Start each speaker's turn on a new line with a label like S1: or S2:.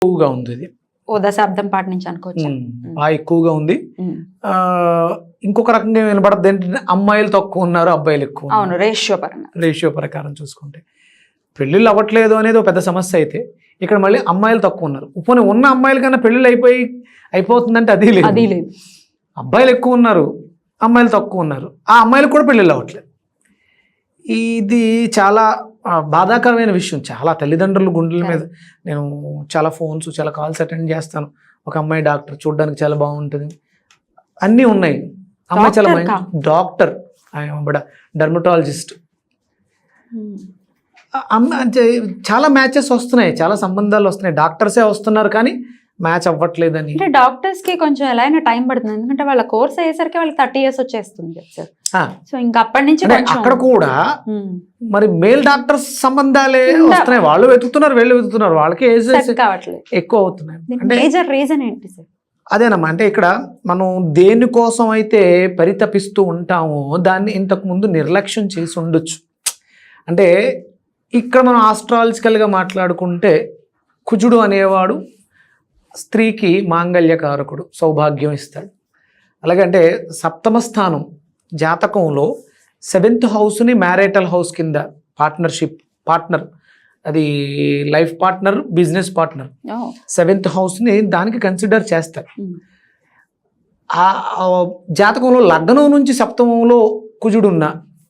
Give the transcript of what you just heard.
S1: ఎక్కువగా ఉంది ఇది.
S2: ఓ దశాబ్దం పాటు నుంచి అనుకోవచ్చు.
S1: బాగా ఎక్కువగా ఉంది. ఇంకొక రకంగా వినపడద్దు ఏంటంటే అమ్మాయిలు తక్కువ ఉన్నారు, అబ్బాయిలు ఎక్కువ.
S2: అవును, రేషియో ప్రకారం
S1: చూసుకుంటే పెళ్ళిళ్ళు అవ్వట్లేదు అనేది ఒక పెద్ద సమస్య అయితే, ఇక్కడ మళ్ళీ అమ్మాయిలు తక్కువ ఉన్నారు. పోనీ ఉన్న అమ్మాయిల కన్నా పెళ్ళిళ్ళు అయిపోతుందంటే అది లేదు. అబ్బాయిలు ఎక్కువ ఉన్నారు, అమ్మాయిలు తక్కువ ఉన్నారు. ఆ అమ్మాయిలకు కూడా పెళ్ళిళ్ళు అవ్వట్లేదు. ఇది చాలా బాధాకరమైన విషయం. చాలా తల్లిదండ్రులు గుండెల మీద, నేను చాలా ఫోన్స్, చాలా కాల్స్ అటెండ్ చేస్తాను. ఒక అమ్మాయి డాక్టర్, చూడడానికి చాలా బాగుంటుంది, అన్నీ ఉన్నాయి. అమ్మాయి చాలా డాక్టర్, డర్మటాలజిస్ట్. చాలా మ్యాచెస్ వస్తున్నాయి, చాలా సంబంధాలు వస్తున్నాయి, డాక్టర్సే వస్తున్నారు, కానీ మ్యాచ్ అవ్వట్లేదని.
S2: అంటే డాక్టర్స్ కి కొంచెం ఎలా అయినా టైం పడుతుంది, ఎందుకంటే వాళ్ళ కోర్స్ అయ్యేసరికి వాళ్ళకి 30 years వచ్చేస్తుంది సార్. సో ఇంకా అప్పటి నుంచి
S1: అక్కడ కూడా మరి మేల్ డాక్టర్స్ సంబంధాలే వస్తున్నాయి, వాళ్ళు వెతుకుతున్నారు, వీళ్ళు వెతుకుతున్నారు, వాళ్ళకి ఏజ్
S2: కావట్లేదు,
S1: ఎక్కువ అవుతున్నాయి.
S2: అంటే మేజర్ రీజన్ ఏంటి సార్?
S1: అదేనమ్మా, అంటే ఇక్కడ మనం దేనికోసం అయితే పరితపిస్తూ ఉంటామో దాన్ని ఇంతకు ముందు నిర్లక్ష్యం చేసి ఉండొచ్చు. అంటే ఇక్కడ మనం ఆస్ట్రాలజికల్గా మాట్లాడుకుంటే కుజుడు అనేవాడు స్త్రీకి మాంగళ్యకారకుడు, సౌభాగ్యం ఇస్తాడు. అలాగే అంటే సప్తమ స్థానం జాతకంలో 7th హౌస్ని మ్యారిటల్ హౌస్ కింద పార్ట్నర్, అది life partner, business partner, 7th హౌస్ని దానికి కన్సిడర్ చేస్తారు. ఆ జాతకంలో లగ్నం నుంచి సప్తమంలో కుజుడున్న